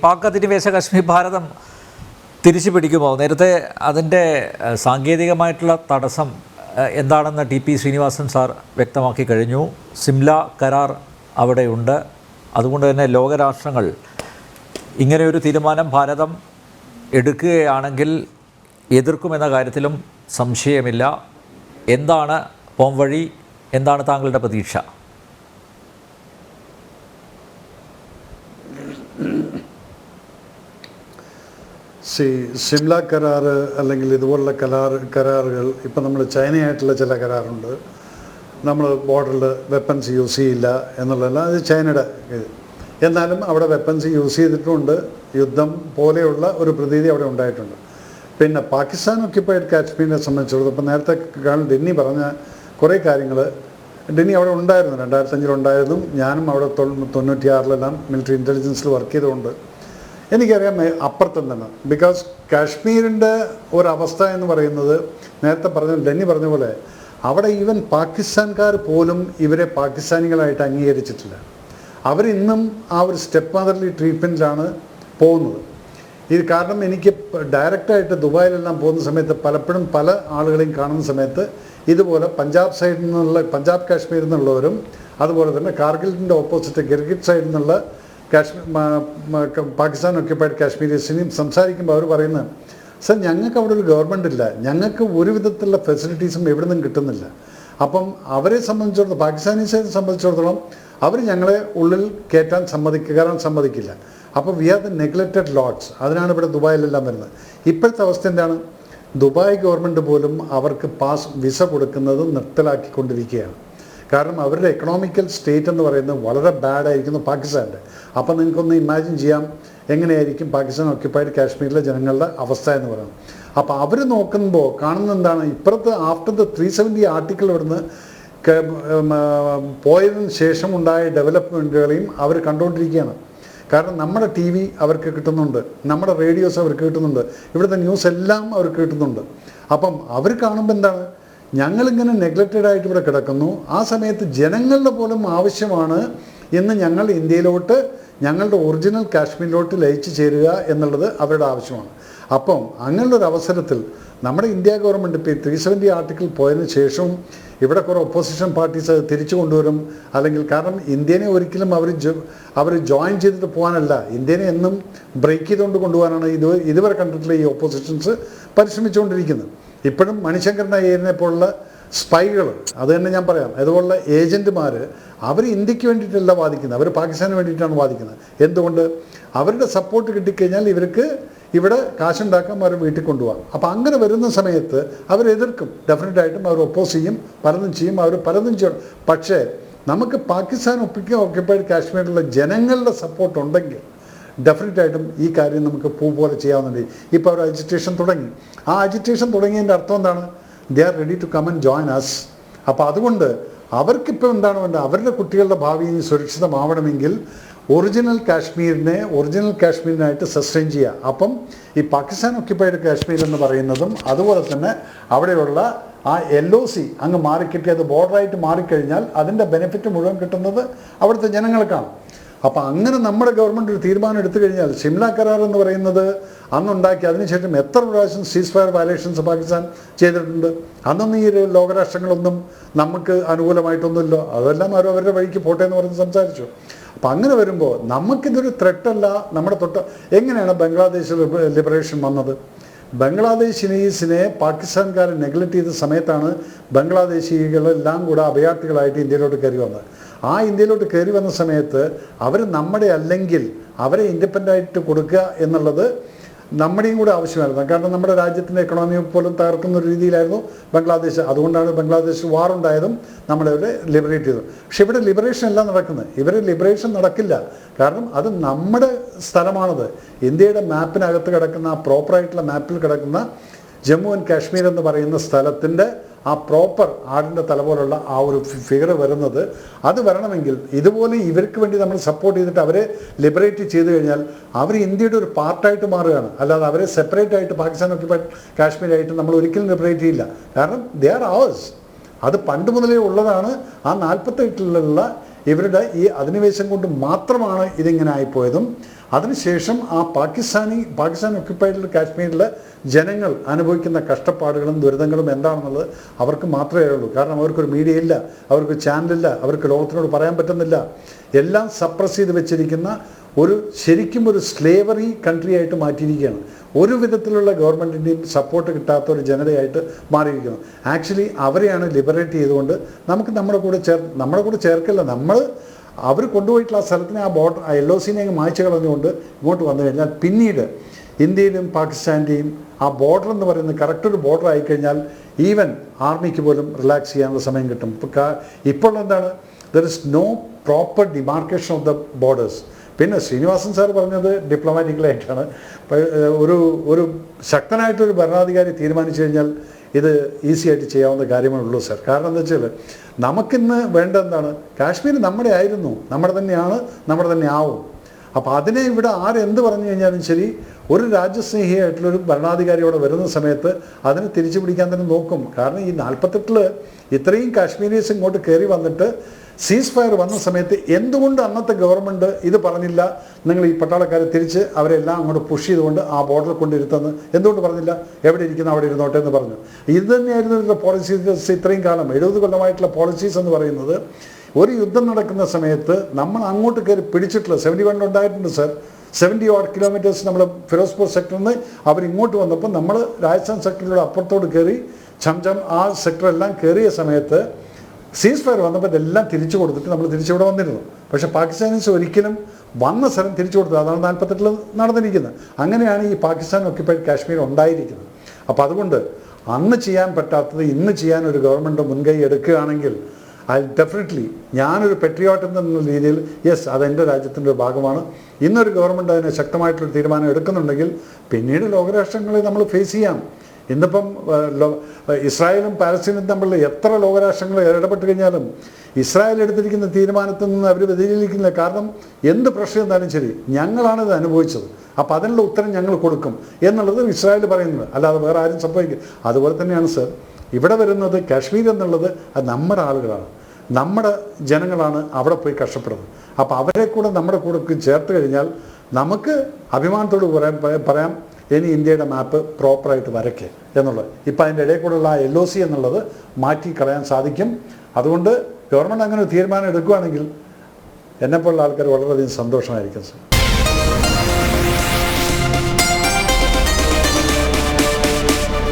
പാക് അധിനിവേശ കശ്മീർ ഭാരതം തിരിച്ചു പിടിക്കുമോ? നേരത്തെ അതിൻ്റെ സാങ്കേതികമായിട്ടുള്ള തടസ്സം എന്താണെന്ന് ടി.പി. ശ്രീനിവാസൻ സാർ വ്യക്തമാക്കി കഴിഞ്ഞു. സിംല കരാർ അവിടെയുണ്ട്. അതുകൊണ്ട് തന്നെ ലോകരാഷ്ട്രങ്ങൾ ഇങ്ങനെയൊരു തീരുമാനം ഭാരതം എടുക്കുകയാണെങ്കിൽ എതിർക്കുമെന്ന കാര്യത്തിലും സംശയമില്ല. എന്താണ് പോംവഴി? എന്താണ് താങ്കളുടെ പ്രതീക്ഷ? സിംല കരാർ അല്ലെങ്കിൽ ഇതുപോലുള്ള കരാറുകൾ ഇപ്പം നമ്മൾ ചൈനയായിട്ടുള്ള ചില കരാറുണ്ട്. നമ്മൾ ബോർഡറിൽ വെപ്പൺസ് യൂസ് ചെയ്യില്ല എന്നുള്ളതല്ല, അത് ചൈനയുടെ ഇത്. എന്നാലും അവിടെ വെപ്പൺസ് യൂസ് ചെയ്തിട്ടുമുണ്ട്. യുദ്ധം പോലെയുള്ള ഒരു പ്രതീതി അവിടെ ഉണ്ടായിട്ടുണ്ട്. പിന്നെ പാകിസ്ഥാൻ ഒക്യുപ്പൈഡ് കാശ്മീരിനെ സംബന്ധിച്ചിടത്തോളം ഇപ്പം നേരത്തെ ഡെന്നി പറഞ്ഞ കുറേ കാര്യങ്ങൾ ഡെന്നി അവിടെ ഉണ്ടായിരുന്നു. 2005 ഉണ്ടായതും ഞാനും അവിടെ 96 മിലിറ്ററി ഇൻ്റലിജൻസിൽ വർക്ക് ചെയ്തുകൊണ്ട് എനിക്കറിയാം അപ്പുറത്തും തന്നെ. ബിക്കോസ് കാശ്മീരിൻ്റെ ഒരവസ്ഥ എന്ന് പറയുന്നത് നേരത്തെ ഡെന്നി പറഞ്ഞ പോലെ അവിടെ ഈവൻ പാകിസ്ഥാൻകാർ പോലും ഇവരെ പാകിസ്ഥാനികളായിട്ട് അംഗീകരിച്ചിട്ടില്ല. അവരിന്നും ആ ഒരു സ്റ്റെപ്പ് മദർലി ട്രീറ്റ്മെൻറ്റിലാണ് പോകുന്നത്. ഇത് കാരണം എനിക്ക് ഡയറക്റ്റായിട്ട് ദുബായിലെല്ലാം പോകുന്ന സമയത്ത് പലപ്പോഴും പല ആളുകളെയും കാണുന്ന സമയത്ത് ഇതുപോലെ പഞ്ചാബ് സൈഡിൽ നിന്നുള്ള പഞ്ചാബ് കാശ്മീരിൽ നിന്നുള്ളവരും അതുപോലെ തന്നെ കാർഗിലിൻ്റെ ഓപ്പോസിറ്റ് ഗിർഗിറ്റ് സൈഡിൽ നിന്നുള്ള പാകിസ്ഥാൻ ഒക്യുപ്പൈഡ് കാശ്മീരീസിനെയും സംസാരിക്കുമ്പോൾ അവർ പറയുന്നത്, സർ ഞങ്ങൾക്ക് അവിടെ ഒരു ഗവൺമെൻറ് ഇല്ല, ഞങ്ങൾക്ക് ഒരു വിധത്തിലുള്ള ഫെസിലിറ്റീസും എവിടെ നിന്നും കിട്ടുന്നില്ല. അപ്പം അവരെ സംബന്ധിച്ചിടത്തോളം പാകിസ്ഥാനീസിനെ സംബന്ധിച്ചിടത്തോളം അവർ ഞങ്ങളെ ഉള്ളിൽ കയറ്റാൻ സമ്മതിക്കില്ല. അപ്പോൾ we are the neglected lords. അതിനാണ് ഇവിടെ ദുബായിലെല്ലാം വരുന്നത്. ഇപ്പോഴത്തെ അവസ്ഥ എന്താണ്? ദുബായ് ഗവൺമെൻറ് പോലും അവർക്ക് വിസ കൊടുക്കുന്നത് നിർത്തലാക്കിക്കൊണ്ടിരിക്കുകയാണ്. കാരണം അവരുടെ എക്കണോമിക്കൽ സ്റ്റേറ്റ് എന്ന് പറയുന്നത് വളരെ ബാഡായിരിക്കുന്നു പാകിസ്ഥാൻ്റെ. അപ്പം നിങ്ങൾക്കൊന്ന് ഇമാജിൻ ചെയ്യാം എങ്ങനെയായിരിക്കും പാകിസ്ഥാൻ ഒക്യുപ്പൈഡ് കാശ്മീരിലെ ജനങ്ങളുടെ അവസ്ഥ എന്ന് പറയുന്നത്. അപ്പോൾ അവർ നോക്കുമ്പോൾ കാണുന്നത് എന്താണ്? ഇപ്പുറത്ത് ആഫ്റ്റർ ദ 370 ആർട്ടിക്കിൾ ഇവിടുന്ന് പോയതിന് ശേഷം ഉണ്ടായ ഡെവലപ്മെൻറ്റുകളെയും അവർ കണ്ടുകൊണ്ടിരിക്കുകയാണ്. കാരണം നമ്മുടെ TV അവർക്ക് കിട്ടുന്നുണ്ട്, നമ്മുടെ റേഡിയോസ് അവർക്ക് കിട്ടുന്നുണ്ട്, ഇവിടുത്തെ ന്യൂസ് എല്ലാം അവർക്ക് കിട്ടുന്നുണ്ട്. അപ്പം അവർ കാണുമ്പോൾ എന്താണ്? ഞങ്ങളിങ്ങനെ നെഗ്ലക്റ്റഡ് ആയിട്ട് ഇവിടെ കിടക്കുന്നു. ആ സമയത്ത് ജനങ്ങളുടെ പോലും ആവശ്യമാണ് ഇന്ന് ഞങ്ങൾ ഇന്ത്യയിലോട്ട് ഞങ്ങളുടെ ഒറിജിനൽ കാശ്മീരിലോട്ട് ലയിച്ചു ചേരുക എന്നുള്ളത് അവരുടെ ആവശ്യമാണ്. അപ്പം അങ്ങനെയുള്ളൊരു അവസരത്തിൽ നമ്മുടെ ഇന്ത്യ ഗവൺമെൻറ് ഇപ്പോൾ 370 ആർട്ടിക്കിൾ പോയതിന് ശേഷവും ഇവിടെ കുറേ ഒപ്പോസിഷൻ പാർട്ടീസ് അത് തിരിച്ചു കൊണ്ടുവരും. അല്ലെങ്കിൽ കാരണം ഇന്ത്യനെ ഒരിക്കലും അവർ ജോയിൻ ചെയ്തിട്ട് പോകാനല്ല, ഇന്ത്യനെ എന്നും ബ്രേക്ക് ചെയ്തുകൊണ്ട് കൊണ്ടുപോകാനാണ് ഇതുവരെ കണ്ടിട്ടുള്ള ഈ ഒപ്പോസിഷൻസ് പരിശ്രമിച്ചുകൊണ്ടിരിക്കുന്നത്. ഇപ്പോഴും മണിശങ്കരൻ അയ്യരിനെ പോലുള്ള സ്പൈകൾ, അത് തന്നെ ഞാൻ പറയാം, അതുപോലുള്ള ഏജൻറ്റുമാർ അവർ ഇന്ത്യക്ക് വേണ്ടിയിട്ടല്ല വാദിക്കുന്നത്, അവർ പാകിസ്ഥാന് വേണ്ടിയിട്ടാണ് വാദിക്കുന്നത്. എന്തുകൊണ്ട്? അവരുടെ സപ്പോർട്ട് കിട്ടിക്കഴിഞ്ഞാൽ ഇവർക്ക് ഇവിടെ കാശുണ്ടാക്കാൻ അവർ വീട്ടിൽ കൊണ്ടുപോകാം. അപ്പോൾ അങ്ങനെ വരുന്ന സമയത്ത് അവരെതിർക്കും, ഡെഫിനറ്റായിട്ടും അവർ ഒപ്പോസ് ചെയ്യും, പലതും ചെയ്യും, അവർ പലതും ചെയ്യണം. പക്ഷേ നമുക്ക് പാകിസ്ഥാൻ ഒക്യുപ്പൈഡ് കാശ്മീരിലുള്ള ജനങ്ങളുടെ സപ്പോർട്ട് ഉണ്ടെങ്കിൽ ഡെഫിനറ്റായിട്ടും ഈ കാര്യം നമുക്ക് പൂ പോലെ ചെയ്യാവുന്നുണ്ട്. ഇപ്പോൾ അവർ അജിറ്റേഷൻ തുടങ്ങി. ആ അജിറ്റേഷൻ തുടങ്ങിയതിൻ്റെ അർത്ഥം എന്താണ്? They are ready to come and join us. അപ്പോൾ അതുകൊണ്ട് അവർക്കിപ്പോൾ എന്താണ് വേണ്ടത്? അവരുടെ കുട്ടികളുടെ ഭാവി സുരക്ഷിതമാവണമെങ്കിൽ ഒറിജിനൽ കാശ്മീരിനായിട്ട് സസ്റ്റെയിൻ ചെയ്യുക. അപ്പം ഈ പാകിസ്ഥാൻ ഒക്യുപ്പൈഡ് കാശ്മീർ എന്ന് പറയുന്നതും അതുപോലെ തന്നെ അവിടെയുള്ള ആ LOC അങ്ങ് മാറിക്കിട്ടിയത് ബോർഡറായിട്ട് മാറിക്കഴിഞ്ഞാൽ അതിൻ്റെ ബെനിഫിറ്റ് മുഴുവൻ കിട്ടുന്നത് അവിടുത്തെ ജനങ്ങൾക്കാണ്. അപ്പോൾ അങ്ങനെ നമ്മുടെ ഗവൺമെൻറ് ഒരു തീരുമാനം എടുത്തു കഴിഞ്ഞാൽ സിംല കരാർ എന്ന് പറയുന്നത് അന്നുണ്ടാക്കി അതിനുശേഷം എത്ര പ്രാവശ്യം സീസ് ഫയർ വയലേഷൻസ് പാകിസ്ഥാൻ ചെയ്തിട്ടുണ്ട്. അന്നൊന്നും ഈ ലോകരാഷ്ട്രങ്ങളൊന്നും നമുക്ക് അനുകൂലമായിട്ടൊന്നുമില്ലോ, അതെല്ലാം അവരുടെ വഴിക്ക് പോട്ടെ എന്ന് പറഞ്ഞ് സംസാരിച്ചു. അപ്പം അങ്ങനെ വരുമ്പോൾ നമുക്കിതൊരു ത്രെട്ടല്ല. നമ്മുടെ എങ്ങനെയാണ് ബംഗ്ലാദേശ് ലിബറേഷൻ വന്നത്? ബംഗ്ലാദേശിനെ പാകിസ്ഥാൻകാരെ നെഗ്ലക്റ്റ് ചെയ്ത സമയത്താണ് ബംഗ്ലാദേശികളെല്ലാം കൂടെ അഭയാർത്ഥികളായിട്ട് ഇന്ത്യയിലോട്ട് കയറി വന്നത്. ആ ഇന്ത്യയിലോട്ട് കയറി വന്ന സമയത്ത് അവർ നമ്മുടെ അല്ലെങ്കിൽ അവരെ ഇൻഡിപെൻഡൻ്റായിട്ട് കൊടുക്കുക എന്നുള്ളത് നമ്മുടെയും കൂടെ ആവശ്യമായിരുന്നു. കാരണം നമ്മുടെ രാജ്യത്തിൻ്റെ എക്കണോമി പോലും തകർക്കുന്ന ഒരു രീതിയിലായിരുന്നു ബംഗ്ലാദേശ്. അതുകൊണ്ടാണ് ബംഗ്ലാദേശ് വാറുണ്ടായതും നമ്മളിവരെ ലിബറേറ്റ് ചെയ്തത്. പക്ഷെ ഇവിടെ ലിബറേഷൻ അല്ല നടക്കുന്നത്. ഇവരെ ലിബറേഷൻ നടക്കില്ല. കാരണം അത് നമ്മുടെ സ്ഥലമാണത്. ഇന്ത്യയുടെ മാപ്പിനകത്ത് കിടക്കുന്ന ആ പ്രോപ്പറായിട്ടുള്ള മാപ്പിൽ കിടക്കുന്ന ജമ്മു ആൻഡ് കാശ്മീർ എന്ന് പറയുന്ന സ്ഥലത്തിൻ്റെ ആ പ്രോപ്പർ ആടിൻ്റെ തല പോലുള്ള ആ ഒരു ഫിഗർ വരുന്നത്, അത് വരണമെങ്കിൽ ഇതുപോലെ ഇവർക്ക് വേണ്ടി നമ്മൾ സപ്പോർട്ട് ചെയ്തിട്ട് അവരെ ലിബറേറ്റ് ചെയ്ത് കഴിഞ്ഞാൽ അവർ ഇന്ത്യയുടെ ഒരു പാർട്ടായിട്ട് മാറുകയാണ്. അല്ലാതെ അവരെ സെപ്പറേറ്റ് ആയിട്ട് പാകിസ്ഥാൻ ഒക്യുപ്പൈഡ് കാശ്മീരായിട്ട് നമ്മൾ ഒരിക്കലും ലിബറേറ്റ് ചെയ്യില്ല. കാരണം ദേ ആർ അവേഴ്സ്. അത് പണ്ട് മുതലേ ഉള്ളതാണ്. ആ 48ലുള്ള ഇവരുടെ ഈ അധിനിവേശം കൊണ്ട് മാത്രമാണ് ഇതിങ്ങനെ ആയിപ്പോയതും അതിനുശേഷം ആ പാകിസ്ഥാൻ ഒക്യുപ്പൈഡ് കാശ്മീരിലെ ജനങ്ങൾ അനുഭവിക്കുന്ന കഷ്ടപ്പാടുകളും ദുരിതങ്ങളും എന്താണെന്നുള്ളത് അവർക്ക് മാത്രമേ ഉള്ളൂ. കാരണം അവർക്കൊരു മീഡിയ ഇല്ല, അവർക്ക് ചാനലില്ല, അവർക്ക് ലോകത്തിനോട് പറയാൻ പറ്റുന്നില്ല. എല്ലാം സപ്രസ് ചെയ്ത് വെച്ചിരിക്കുന്ന ശരിക്കും ഒരു സ്ലേവറി കൺട്രി ആയിട്ട് മാറ്റിയിരിക്കുകയാണ്. ഒരു വിധത്തിലുള്ള ഗവൺമെൻറ്റിൻ്റെയും സപ്പോർട്ട് കിട്ടാത്ത ഒരു ജനതയായിട്ട് മാറിയിരിക്കുന്നു. ആക്ച്വലി അവരെയാണ് ലിബറേറ്റ് ചെയ്തുകൊണ്ട് നമുക്ക് നമ്മുടെ കൂടെ ചേർക്കില്ല. അവർ കൊണ്ടുപോയിട്ടുള്ള ആ സ്ഥലത്തിനെ ആ ബോർഡർ ആ LOCനെ അങ്ങ് മായ്ച്ചു കളഞ്ഞുകൊണ്ട് ഇങ്ങോട്ട് വന്നു കഴിഞ്ഞാൽ പിന്നീട് ഇന്ത്യയിലും പാകിസ്ഥാൻ്റെയും ആ ബോർഡർ എന്ന് പറയുന്നത് കറക്റ്റ് ഒരു ബോർഡർ ആയിക്കഴിഞ്ഞാൽ ഈവൻ ആർമിക്ക് പോലും റിലാക്സ് ചെയ്യാനുള്ള സമയം കിട്ടും. ഇപ്പോൾ എന്താണ്, there is no proper demarcation of the borders. പിന്നെ ശ്രീനിവാസൻ സാർ പറഞ്ഞത് ഡിപ്ലോമാറ്റിക്കലായിട്ടാണ്. ഒരു ശക്തനായിട്ടൊരു ഭരണാധികാരി തീരുമാനിച്ചു കഴിഞ്ഞാൽ ഇത് ഈസി ആയിട്ട് ചെയ്യാവുന്ന കാര്യമേ ഉള്ളൂ സാർ. കാരണം എന്താ വെച്ചാൽ നമുക്കിന്ന് വേണ്ട എന്താണ്, കാശ്മീർ നമ്മുടെ ആയിരുന്നു, നമ്മുടെ തന്നെയാണ്, നമ്മുടെ തന്നെ ആവും. അപ്പോൾ അതിനെ ഇവിടെ ആരെന്ത് പറഞ്ഞു കഴിഞ്ഞാലും ശരി, ഒരു രാജ്യസ്നേഹിയായിട്ടുള്ളൊരു ഭരണാധികാരിയോടെ വരുന്ന സമയത്ത് അതിനെ തിരിച്ചു പിടിക്കാൻ തന്നെ നോക്കും. കാരണം ഈ 48 ഇത്രയും കാശ്മീരീസ് ഇങ്ങോട്ട് കയറി വന്നിട്ട് സീസ് ഫയർ വന്ന സമയത്ത് എന്തുകൊണ്ട് അന്നത്തെ ഗവൺമെൻറ് ഇത് പറഞ്ഞില്ല, നിങ്ങൾ ഈ പട്ടാളക്കാരെ തിരിച്ച് അവരെല്ലാം അങ്ങോട്ട് പുഷ് ചെയ്തുകൊണ്ട് ആ ബോർഡറിൽ കൊണ്ടിരുത്തെന്ന് എന്തുകൊണ്ട് പറഞ്ഞില്ല? എവിടെ ഇരിക്കുന്ന അവിടെ ഇരുന്നോട്ടെ എന്ന് പറഞ്ഞു. ഇത് തന്നെയായിരുന്നു ഇവരുടെ പോളിസീസ് ഇത്രയും കാലം. 70 കൊല്ലമായിട്ടുള്ള പോളിസീസ് എന്ന് പറയുന്നത്, ഒരു യുദ്ധം നടക്കുന്ന സമയത്ത് നമ്മൾ അങ്ങോട്ട് കയറി പിടിച്ചിട്ടുള്ള 71 ഉണ്ടായിട്ടുണ്ട് സാർ. 70 odd kilometers നമ്മൾ ഫിറോസ്പൂർ സെക്ടറിൽ നിന്ന് അവരിങ്ങോട്ട് വന്നപ്പോൾ നമ്മൾ രാജസ്ഥാൻ സെക്ടറിലൂടെ അപ്പുറത്തോട് കയറി ചംചം ആ സെക്ടറെല്ലാം കയറിയ സമയത്ത് സീസ് ഫയർ വന്നപ്പോൾ ഇതെല്ലാം തിരിച്ചു കൊടുത്തിട്ട് നമ്മൾ തിരിച്ചിവിടെ വന്നിരുന്നു. പക്ഷേ പാകിസ്ഥാനീസ് ഒരിക്കലും വന്ന സ്ഥലം തിരിച്ചു കൊടുത്തത്. അതാണ് 48 നടന്നിരിക്കുന്നത്. അങ്ങനെയാണ് ഈ പാകിസ്ഥാൻ ഒക്യുപ്പൈഡ് കാശ്മീർ ഉണ്ടായിരിക്കുന്നത്. അപ്പോൾ അതുകൊണ്ട് അന്ന് ചെയ്യാൻ പറ്റാത്തത് ഇന്ന് ചെയ്യാൻ ഒരു ഗവൺമെൻറ് മുൻകൈ എടുക്കുകയാണെങ്കിൽ ഡെഫിനറ്റ്ലി ഞാനൊരു പെട്രിയോട്ട് എന്നുള്ള രീതിയിൽ യെസ്, അതെൻ്റെ രാജ്യത്തിൻ്റെ ഒരു ഭാഗമാണ്. ഇന്നൊരു ഗവൺമെൻറ് അതിന് ശക്തമായിട്ടൊരു തീരുമാനം എടുക്കുന്നുണ്ടെങ്കിൽ പിന്നീട് ലോകരാഷ്ട്രങ്ങളെ നമ്മൾ ഫേസ് ചെയ്യാം. ഇന്നിപ്പം ഇസ്രായേലും പാലസ്തീനും തമ്മിൽ എത്ര ലോകരാഷ്ട്രങ്ങൾ ഇടപെട്ട് കഴിഞ്ഞാലും ഇസ്രായേൽ എടുത്തിരിക്കുന്ന തീരുമാനത്തിൽ നിന്ന് അവർ വ്യതിചലിക്കുന്നില്ല. കാരണം എന്ത് പ്രശ്നം എന്തായാലും ശരി, ഞങ്ങളാണിത് അനുഭവിച്ചത്, അപ്പോൾ അതിനുള്ള ഉത്തരം ഞങ്ങൾ കൊടുക്കും എന്നുള്ളത് ഇസ്രായേൽ പറയുന്നത്, അല്ലാതെ വേറെ ആരും സംഭവിക്കും. അതുപോലെ തന്നെയാണ് സർ ഇവിടെ വരുന്നത്. കാശ്മീർ എന്നുള്ളത് അത് നമ്മുടെ ആളുകളാണ്, നമ്മുടെ ജനങ്ങളാണ് അവിടെ പോയി കഷ്ടപ്പെടുന്നത്. അപ്പോൾ അവരെ കൂടെ നമ്മുടെ കൂടെ ചേർത്ത് കഴിഞ്ഞാൽ നമുക്ക് അഭിമാനത്തോട് പറയാം ഇനി ഇന്ത്യയുടെ മാപ്പ് പ്രോപ്പറായിട്ട് വരയ്ക്കുക എന്നുള്ളത്. ഇപ്പം അതിൻ്റെ ഇടയിൽ കൂടെയുള്ള ആ LOC എന്നുള്ളത് മാറ്റി കളയാൻ സാധിക്കും. അതുകൊണ്ട് ഗവൺമെൻറ് അങ്ങനെ ഒരു തീരുമാനം എടുക്കുകയാണെങ്കിൽ എന്നെപ്പോലുള്ള ആൾക്കാർ വളരെയധികം സന്തോഷമായിരിക്കും സർ.